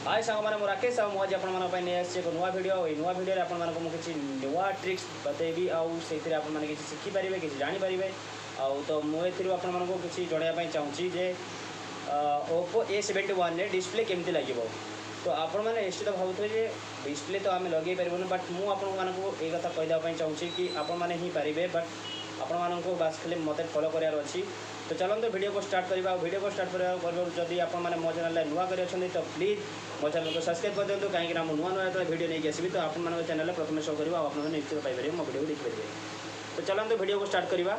हाय सांग मैंने राकेश आज आपन एक नुआ वीडियो नुआ वीडियो आपको किसी नुआ ट्रिक्स बतेबी आउ से आपने शिखिपारे कि जानीपारे तो मुझे आपको किसी जनवाई चाहूँगी जे ओप्पो A71 रे डिस्प्ले केमती लगे तो आपण मैंने निश्चित भावुए जे डिस्प्ले तो आम लगे पारन बट मुझे ये कथा कहीदेप चाहूँगी कि आपण मैंने ही पारे बट आपण मानक बास खाली मत फॉलो करार अच्छी तो चलते वीडियो को स्टार्ट करवा वीडियो को स्टार्ट करवा जदि आप मो चैनल नुआ कर तो प्लीज मो चैनल को सब्सक्राइब कर दिखाँ कहीं नुआ नुआ जो वीडियो नहीं आसबि तो आप चैनल प्रथम शो कर आप निश्चित पाइपर मो वीडियो देखिपारे तो चलते वीडियो को स्टार्ट करवा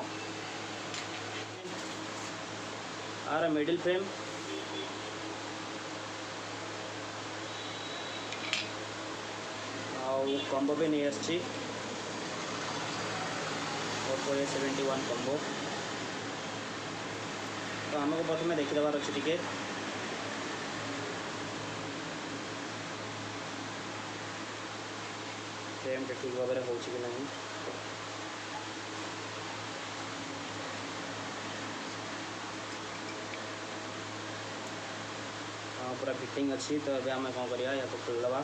आर मिडिल फ्रेम आउ कॉम्बो भी नहीं आसी ओप्पो A71 कॉम्बो तो आमको प्रथम देखीदार अच्छे टे फ्रेम ठीक भाव में हो कि नहीं हाँ पूरा फिटिंग अच्छी तो ये आम कौन करवा या खोलदे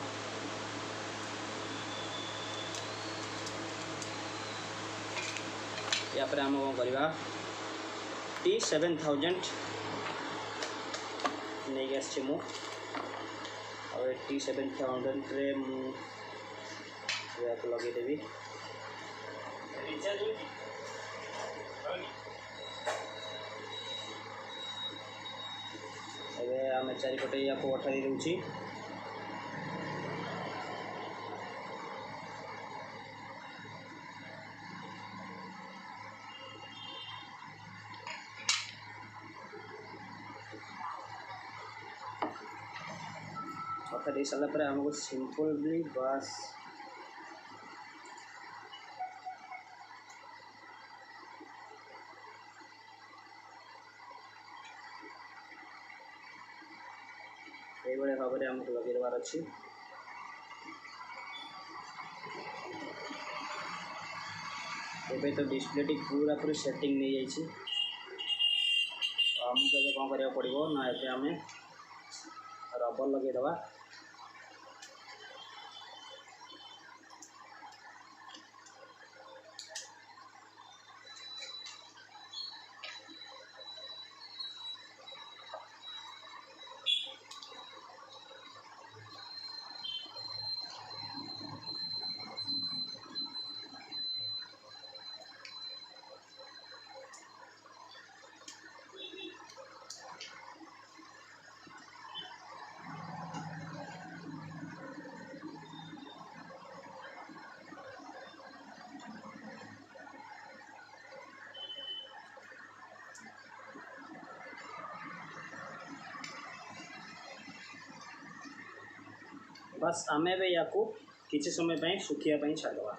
या आम कौन करवा T7000 नहीं आसी मु T7000 रे लगेदेवी आम चारिपटे या अठा दे दूँगी अठा दे सारापर आमको सिंपल बस ये भाव में आमको लगेदार अच्छी एबे तो डिस्प्ले टी पूरा पूरी सेटिंग नहीं जाइए आमको कौन करा पड़ो ना ये आम रबर लगेदवा बस आम या किसी समय सुखापी छाड़वा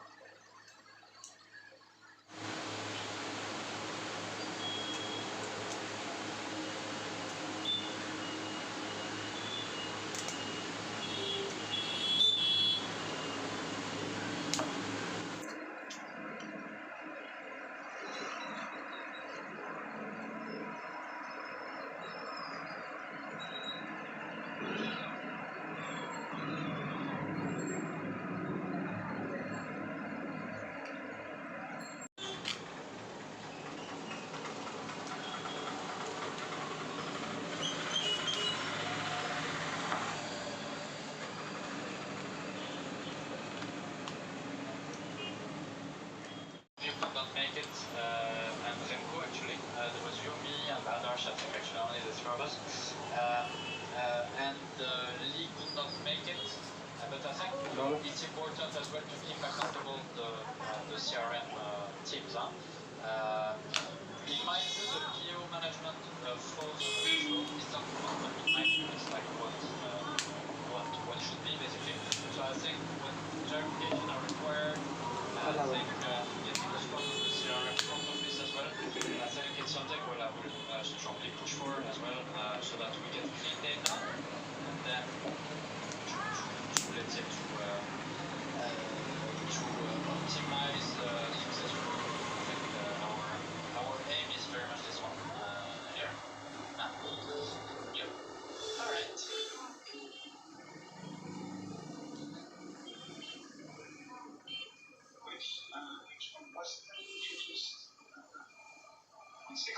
Maybe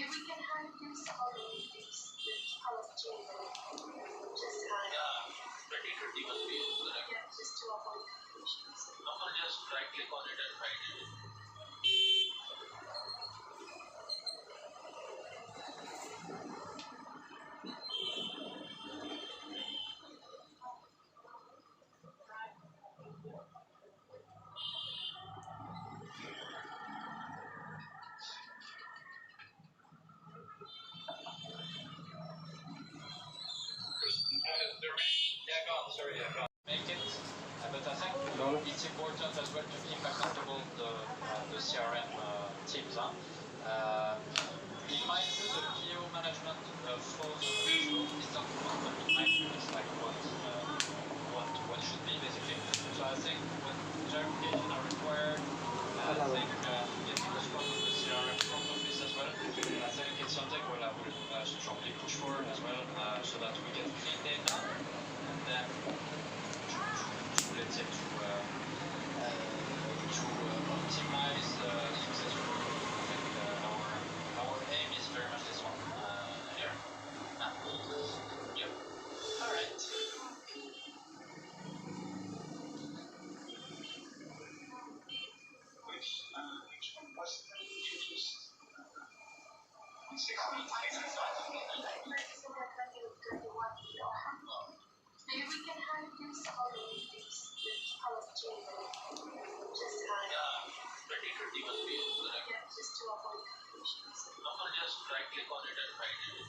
we can hide this holiday things with our children. Just hide. Yeah, pretty tricky must be. Yeah, just to avoid confusions. No, just right click on it and hide it. Make it, but I think it's important as well to keep accountable the CRM teams. We might do the PO management for the show. It's not what we might do, it's like what should be basically. So I think when clarification are required, I think getting the support of the CRM front office as well. I think it's something what I will strongly push for as well, so that we get clean data and then let's say to optimize successful. I think our aim is very much this one here. Yep. All right. Maybe we can hide this holiday things with our children. Just hide. Yeah, pretty tricky must be. Yeah, just to avoid confusions. No, just right click on it and hide it.